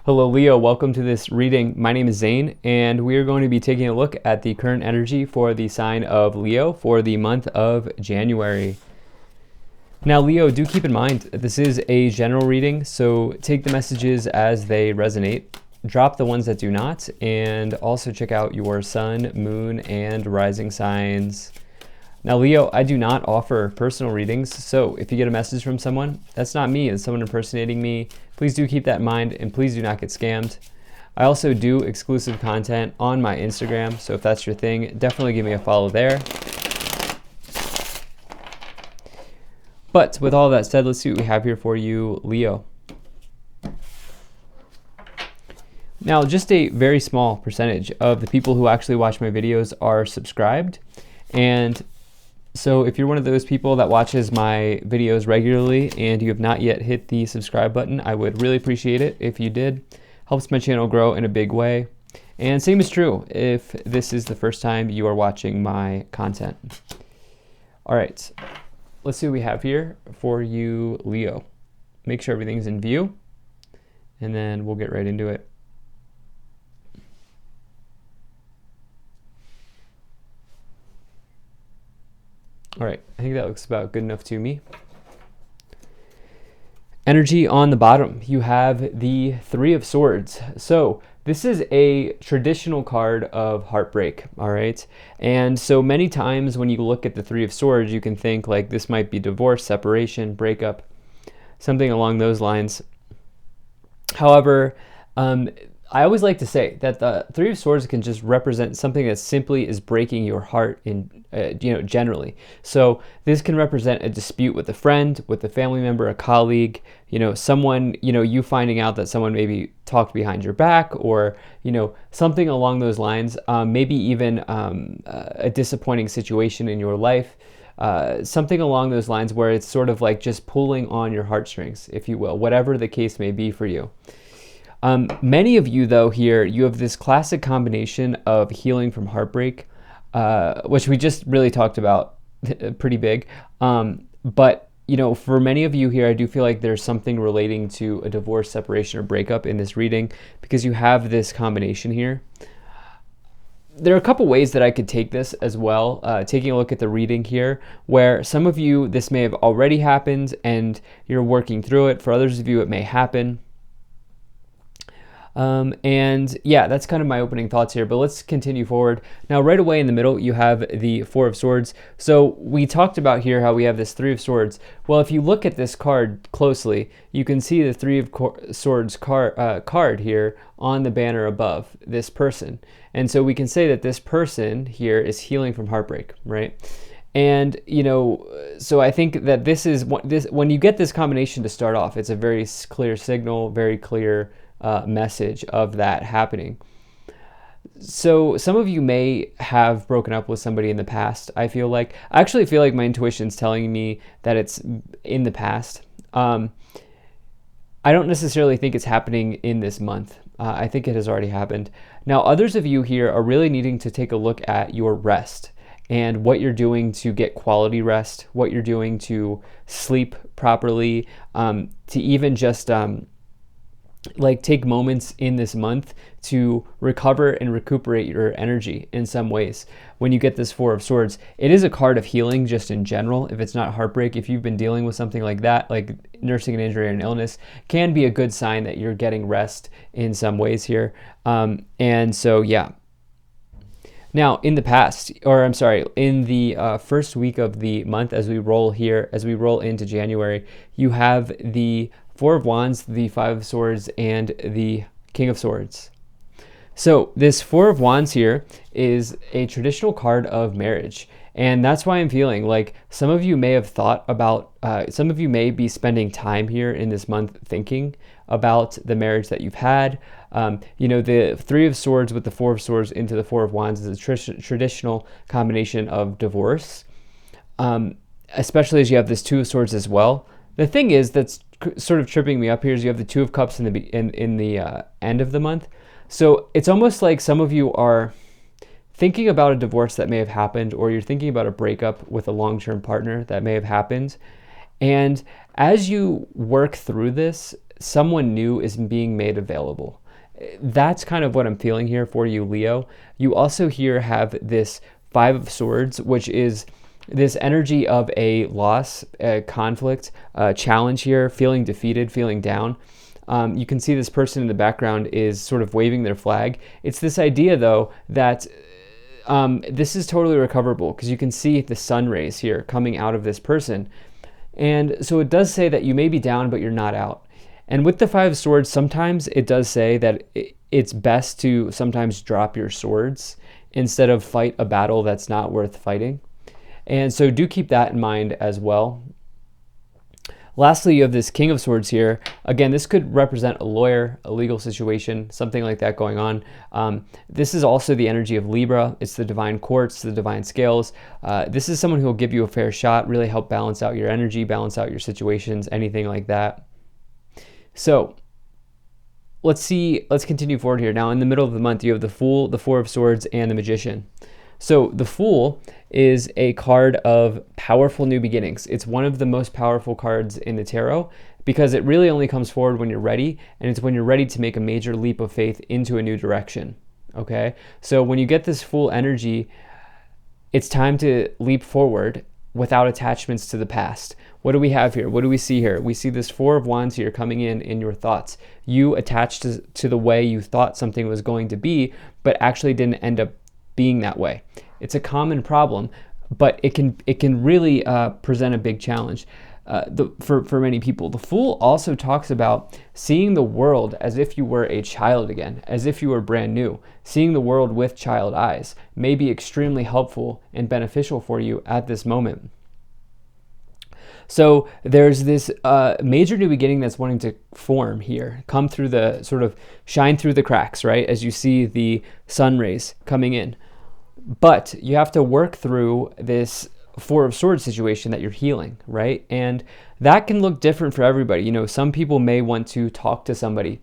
Hello Leo, welcome to this reading. My name is Zane and we are going to be taking a look at the current energy for the sign of Leo for the month of January. Now Leo, do keep in mind, this is a general reading, so take the messages as they resonate, drop the ones that do not, and also check out your sun, moon, and rising signs. Now Leo, I do not offer personal readings, so if you get a message from someone, that's not me, it's someone impersonating me. Please do keep that in mind and please do not get scammed. I also do exclusive content on my Instagram, so if that's your thing, definitely give me a follow there. But with all that said, let's see what we have here for you, Leo. Now, just a very small percentage of the people who actually watch my videos are subscribed, and so if you're one of those people that watches my videos regularly and you have not yet hit the subscribe button, I would really appreciate it if you did. Helps my channel grow in a big way. And same is true if this is the first time you are watching my content. All right, let's see what we have here for you, Leo. Make sure everything's in view, and then we'll get right into it. All right, I think that looks about good enough to me. Energy on the bottom, you have the Three of Swords. So this is a traditional card of heartbreak, all right? And so many times when you look at the Three of Swords, you can think like this might be divorce, separation, breakup, something along those lines. However, I always like to say that the Three of Swords can just represent something that simply is breaking your heart in, generally. So this can represent a dispute with a friend, with a family member, a colleague, someone, you finding out that someone maybe talked behind your back, or, something along those lines, maybe even a disappointing situation in your life, something along those lines where it's sort of like just pulling on your heartstrings, if you will, whatever the case may be for you. Many of you, though, here, you have this classic combination of healing from heartbreak, which we just really talked about pretty big. But, for many of you here, I do feel like there's something relating to a divorce, separation, or breakup in this reading because you have this combination here. There are a couple ways that I could take this as well, taking a look at the reading here, where some of you, this may have already happened and you're working through it. For others of you, it may happen. And yeah, that's kind of my opening thoughts here, but let's continue forward. Now, right away in the middle, you have the Four of Swords. So we talked about here how we have this Three of Swords. Well, if you look at this card closely, you can see the Three of Swords card here on the banner above this person. And so we can say that this person here is healing from heartbreak, right? And, so I think that this is when you get this combination to start off, it's a very clear signal, very clear message of that happening. So some of you may have broken up with somebody in the past. I actually feel like my intuition's telling me that it's in the past. I don't necessarily think it's happening in this month. I think it has already happened. Now, others of you here are really needing to take a look at your rest and what you're doing to get quality rest, what you're doing to sleep properly, to even just take moments in this month to recover and recuperate your energy in some ways. When you get this Four of Swords, it is a card of healing just in general. If it's not heartbreak, if you've been dealing with something like that, like nursing an injury or an illness, can be a good sign that you're getting rest in some ways here. And so, yeah. Now, in the first week of the month, as we roll into January, you have the Four of Wands, the Five of Swords, and the King of Swords. So this Four of Wands here is a traditional card of marriage. And that's why I'm feeling like some of you may have thought about, some of you may be spending time here in this month thinking about the marriage that you've had. The Three of Swords with the Four of Swords into the Four of Wands is a traditional combination of divorce, especially as you have this Two of Swords as well. The thing is that's sort of tripping me up here is you have the Two of Cups in the end of the month. So it's almost like some of you are thinking about a divorce that may have happened, or you're thinking about a breakup with a long-term partner that may have happened. And as you work through this, someone new is being made available. That's kind of what I'm feeling here for you, Leo. You also here have this Five of Swords, which is this energy of a loss, a conflict, a challenge here, feeling defeated, feeling down. You can see this person in the background is sort of waving their flag. It's this idea, though, that this is totally recoverable because you can see the sun rays here coming out of this person. And so it does say that you may be down, but you're not out. And with the Five of Swords, sometimes it does say that it's best to sometimes drop your swords instead of fight a battle that's not worth fighting. And so do keep that in mind as well. Lastly, you have this King of Swords here. Again, this could represent a lawyer, a legal situation, something like that going on. This is also the energy of Libra. It's the divine courts, the divine scales. This is someone who will give you a fair shot, really help balance out your energy, balance out your situations, anything like that. So let's continue forward here. Now, in the middle of the month, you have the Fool, the Four of Swords, and the Magician. So the Fool is a card of powerful new beginnings. It's one of the most powerful cards in the tarot because it really only comes forward when you're ready, and it's when you're ready to make a major leap of faith into a new direction. Okay? So when you get this Fool energy, it's time to leap forward without attachments to the past. What do we have here? What do we see here? We see this Four of Wands here coming in your thoughts. You attached to the way you thought something was going to be, but actually didn't end up being that way. It's a common problem, but it can really present a big challenge for many people. The Fool also talks about seeing the world as if you were a child again, as if you were brand new. Seeing the world with child eyes may be extremely helpful and beneficial for you at this moment. So there's this major new beginning that's wanting to form here, come through the sort of shine through the cracks, right? As you see the sun rays coming in. But you have to work through this Four of Swords situation that you're healing, right? And that can look different for everybody. You know, some people may want to talk to somebody.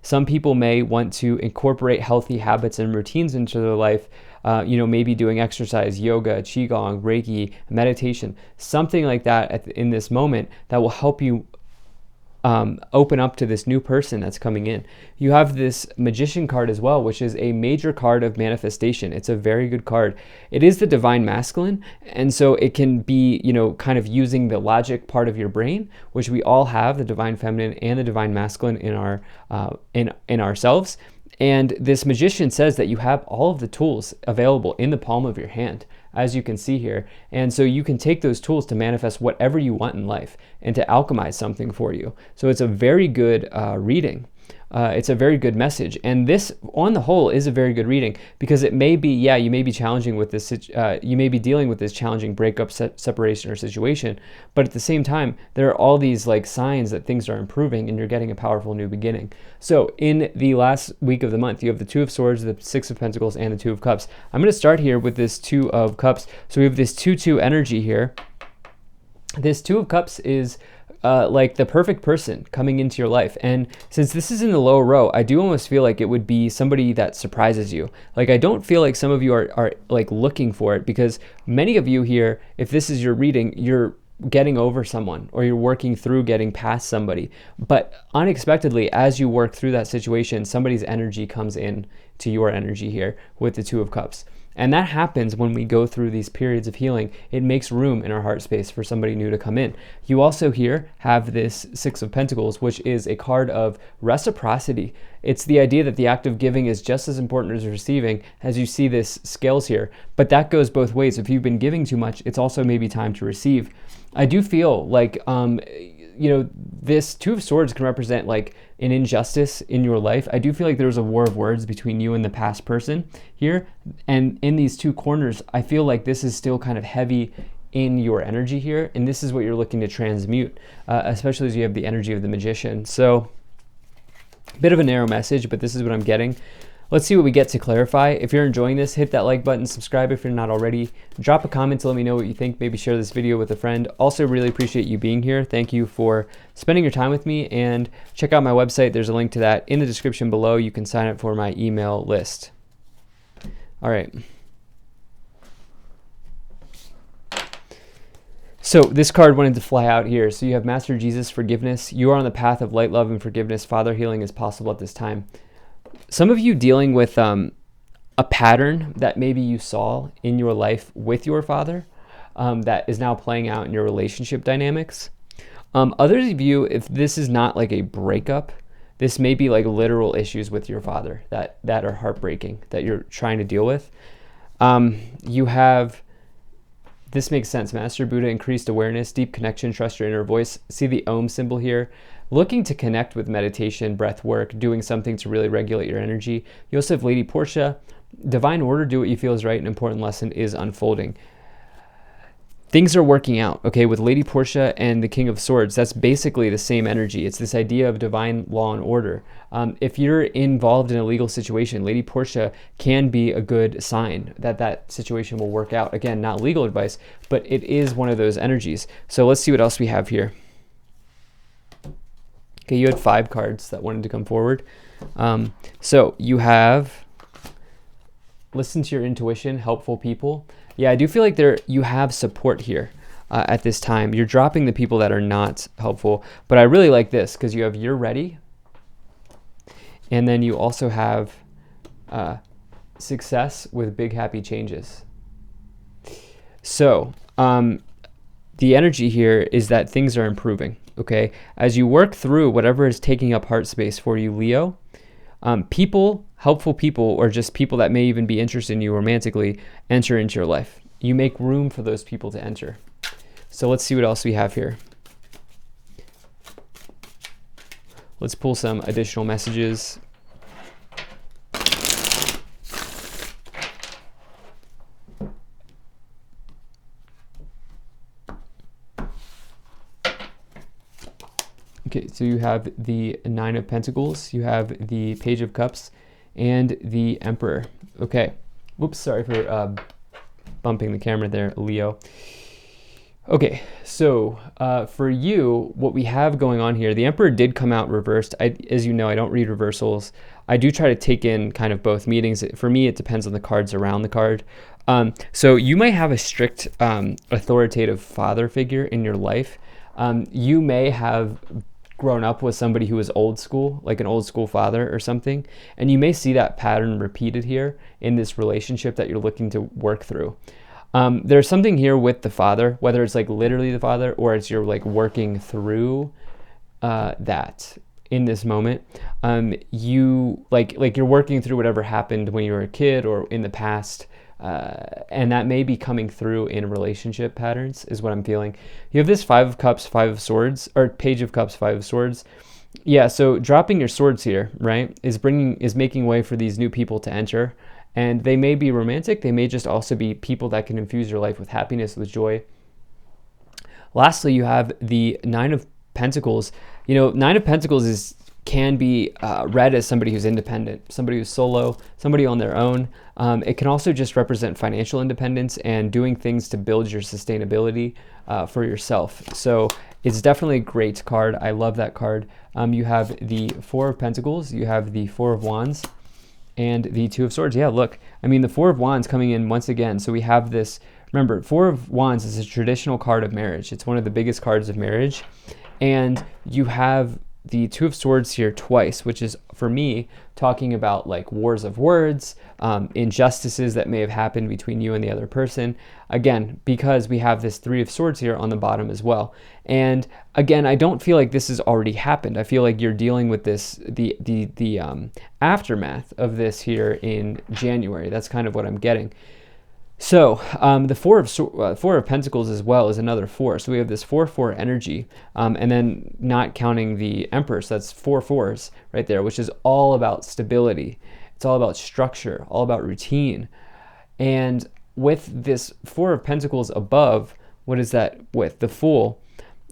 Some people may want to incorporate healthy habits and routines into their life. Maybe doing exercise, yoga, qigong, reiki, meditation, something like that in this moment that will help you open up to this new person that's coming in. You have this Magician card as well, which is a major card of manifestation. It's a very good card. It is the divine masculine, and so it can be, kind of using the logic part of your brain, which we all have, the divine feminine and the divine masculine in our in ourselves. And this Magician says that you have all of the tools available in the palm of your hand, as you can see here. And so you can take those tools to manifest whatever you want in life and to alchemize something for you. So it's a very good reading. It's a very good message. And this, on the whole, is a very good reading because it may be, you may be challenging with this, you may be dealing with this challenging breakup, separation, or situation. But at the same time, there are all these like signs that things are improving and you're getting a powerful new beginning. So in the last week of the month, you have the Two of Swords, the Six of Pentacles, and the Two of Cups. I'm going to start here with this Two of Cups. So we have this 2-2 energy here. This Two of Cups is like the perfect person coming into your life. And since this is in the lower row, I do almost feel like it would be somebody that surprises you. Like, I don't feel like some of you are like looking for it, because many of you here, if this is your reading, you're getting over someone or you're working through getting past somebody. But unexpectedly, as you work through that situation, somebody's energy comes in to your energy here with the Two of Cups. And that happens when we go through these periods of healing. It makes room in our heart space for somebody new to come in. You also here have this Six of Pentacles, which is a card of reciprocity. It's the idea that the act of giving is just as important as receiving, as you see this scales here. But that goes both ways. If you've been giving too much, it's also maybe time to receive. I do feel like, this Two of Swords can represent like an injustice in your life. I do feel like there was a war of words between you and the past person here. And in these two corners, I feel like this is still kind of heavy in your energy here. And this is what you're looking to transmute, especially as you have the energy of the Magician. So a bit of a narrow message, but this is what I'm getting. Let's see what we get to clarify. If you're enjoying this, hit that like button, subscribe if you're not already, drop a comment to let me know what you think, maybe share this video with a friend. Also, really appreciate you being here. Thank you for spending your time with me, and check out my website. There's a link to that in the description below. You can sign up for my email list. All right. So this card wanted to fly out here. So you have Master Jesus, forgiveness. You are on the path of light, love, and forgiveness. Father, healing is possible at this time. Some of you dealing with a pattern that maybe you saw in your life with your father that is now playing out in your relationship dynamics. Others of you, if this is not like a breakup, this may be like literal issues with your father that are heartbreaking, that you're trying to deal with. You have, this makes sense, Master Buddha, increased awareness, deep connection, trust your inner voice. See the Om symbol here? Looking to connect with meditation, breath work, doing something to really regulate your energy. You also have Lady Portia, divine order, do what you feel is right, an important lesson is unfolding. Things are working out, okay, with Lady Portia and the King of Swords. That's basically the same energy. It's this idea of divine law and order. If you're involved in a legal situation, Lady Portia can be a good sign that that situation will work out. Again, not legal advice, but it is one of those energies. So let's see what else we have here. Okay, you had 5 cards that wanted to come forward. So you have listen to your intuition, helpful people. Yeah, I do feel like you have support here at this time. You're dropping the people that are not helpful, but I really like this because you have you're ready, and then you also have success with big happy changes. So the energy here is that things are improving, okay? As you work through whatever is taking up heart space for you, Leo, people, helpful people, or just people that may even be interested in you romantically, enter into your life. You make room for those people to enter. So let's see what else we have here. Let's pull some additional messages. Okay, so you have the 9 of Pentacles, you have the Page of Cups, and the Emperor. Okay, whoops, sorry for bumping the camera there, Leo. Okay, so for you, what we have going on here, the Emperor did come out reversed. As you know, I don't read reversals. I do try to take in kind of both meanings. For me, it depends on the cards around the card. So you may have a strict authoritative father figure in your life. You may have grown up with somebody who was old school, like an old school father or something, and you may see that pattern repeated here in this relationship that you're looking to work through. There's something here with the father, whether it's like literally the father or it's you're like working through that in this moment. You like you're working through whatever happened when you were a kid or in the past. And that may be coming through in relationship patterns is what I'm feeling. You have this 5 of Cups, 5 of Swords, or Page of Cups, 5 of Swords. Yeah, so dropping your swords here, right, is making way for these new people to enter. And they may be romantic. They may just also be people that can infuse your life with happiness, with joy. Lastly, you have the 9 of Pentacles. You know, 9 of Pentacles can be read as somebody who's independent, somebody who's solo, somebody on their own. It can also just represent financial independence and doing things to build your sustainability for yourself. So it's definitely a great card. I love that card. You have the 4 of Pentacles, you have the 4 of Wands, and the 2 of Swords. Yeah, look, I mean, the 4 of Wands coming in once again. So we have this, remember, 4 of Wands is a traditional card of marriage. It's one of the biggest cards of marriage. And you have the 2 of Swords here twice, which is, for me, talking about like wars of words, injustices that may have happened between you and the other person. Again, because we have this 3 of Swords here on the bottom as well. And again, I don't feel like this has already happened. I feel like you're dealing with this, the aftermath of this here in January. That's kind of what I'm getting. So the 4 of Pentacles as well is another 4. So we have this 4-4 energy, and then not counting the Emperor. So that's 4 4s right there, which is all about stability. It's all about structure, all about routine. And with this 4 of Pentacles above, what is that with? The Fool.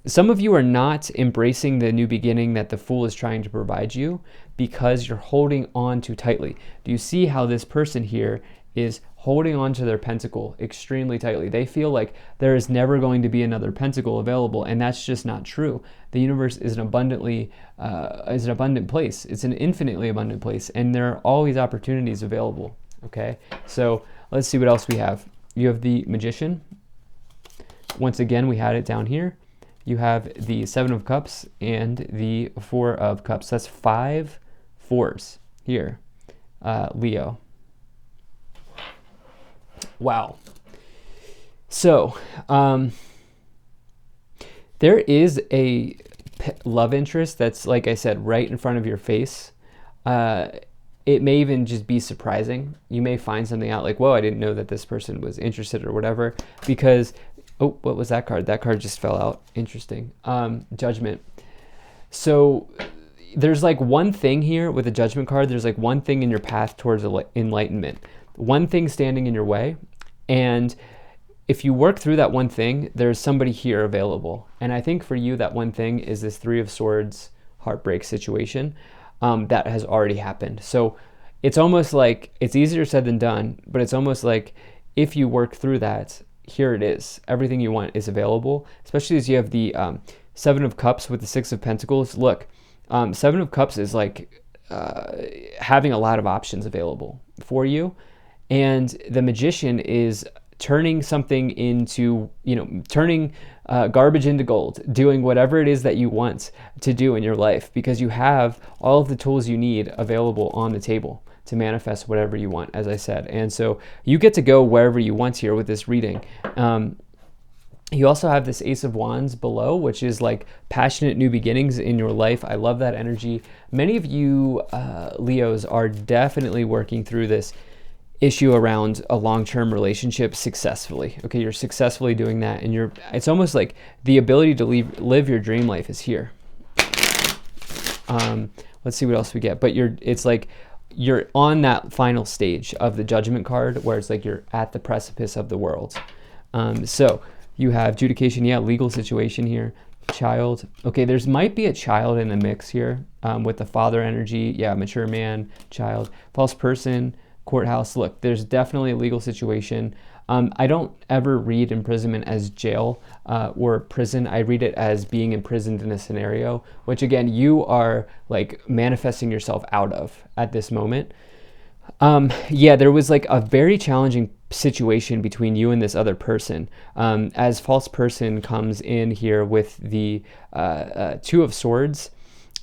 Some of you are not embracing the new beginning that the Fool is trying to provide you because you're holding on too tightly. Do you see how this person here is holding on to their pentacle extremely tightly? They feel like there is never going to be another pentacle available, and that's just not true. The universe is an abundant place. It's an infinitely abundant place, and there are always opportunities available. Okay, so let's see what else we have. You have the Magician, Once again, we had it down here. You have the 7 of Cups and the 4 of Cups. That's 5 fours here, Leo. Wow. So, there is a love interest that's, like I said, right in front of your face. It may even just be surprising. You may find something out like, whoa, I didn't know that this person was interested or whatever, because, oh, what was that card? That card just fell out. Interesting. Judgment. So there's like one thing here with a Judgment card. There's like one thing in your path towards enlightenment, one thing standing in your way. And if you work through that one thing, there's somebody here available. And I think for you, that one thing is this 3 of Swords heartbreak situation that has already happened. So it's almost like it's easier said than done, but it's almost like if you work through that, here it is. Everything you want is available, especially as you have the 7 of Cups with the 6 of Pentacles. Look, 7 of Cups is like having a lot of options available for you. And the Magician is turning something into, turning garbage into gold, doing whatever it is that you want to do in your life, because you have all of the tools you need available on the table to manifest whatever you want, as I said. And so you get to go wherever you want here with this reading. You also have this Ace of Wands below, which is like passionate new beginnings in your life. I love that energy. Many of you Leos are definitely working through this issue around a long-term relationship successfully. Okay, you're successfully doing that, and it's almost like the ability to live your dream life is here. Let's see what else we get. But it's like you're on that final stage of the Judgment card where it's like you're at the precipice of the world. So you have adjudication, legal situation here. Child. Okay, there's might be a child in the mix here with the father energy. Mature man, child, false person, courthouse. Look, there's definitely a legal situation. I don't ever read imprisonment as jail or prison. I read it as being imprisoned in a scenario, which again, you are like manifesting yourself out of at this moment. There was like a very challenging situation between you and this other person. As false person comes in here with the 2 of Swords.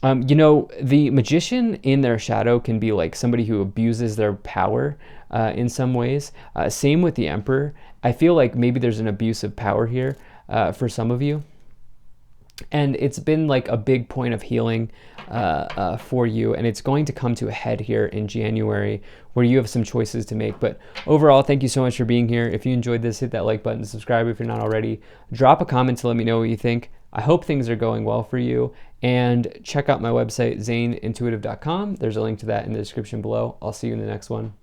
The Magician in their shadow can be like somebody who abuses their power in some ways. Same with the Emperor. I feel like maybe there's an abuse of power here for some of you. And it's been like a big point of healing for you. And it's going to come to a head here in January where you have some choices to make. But overall, thank you so much for being here. If you enjoyed this, hit that like button, subscribe if you're not already. Drop a comment to let me know what you think. I hope things are going well for you. And check out my website, zaneintuitive.com. There's a link to that in the description below. I'll see you in the next one.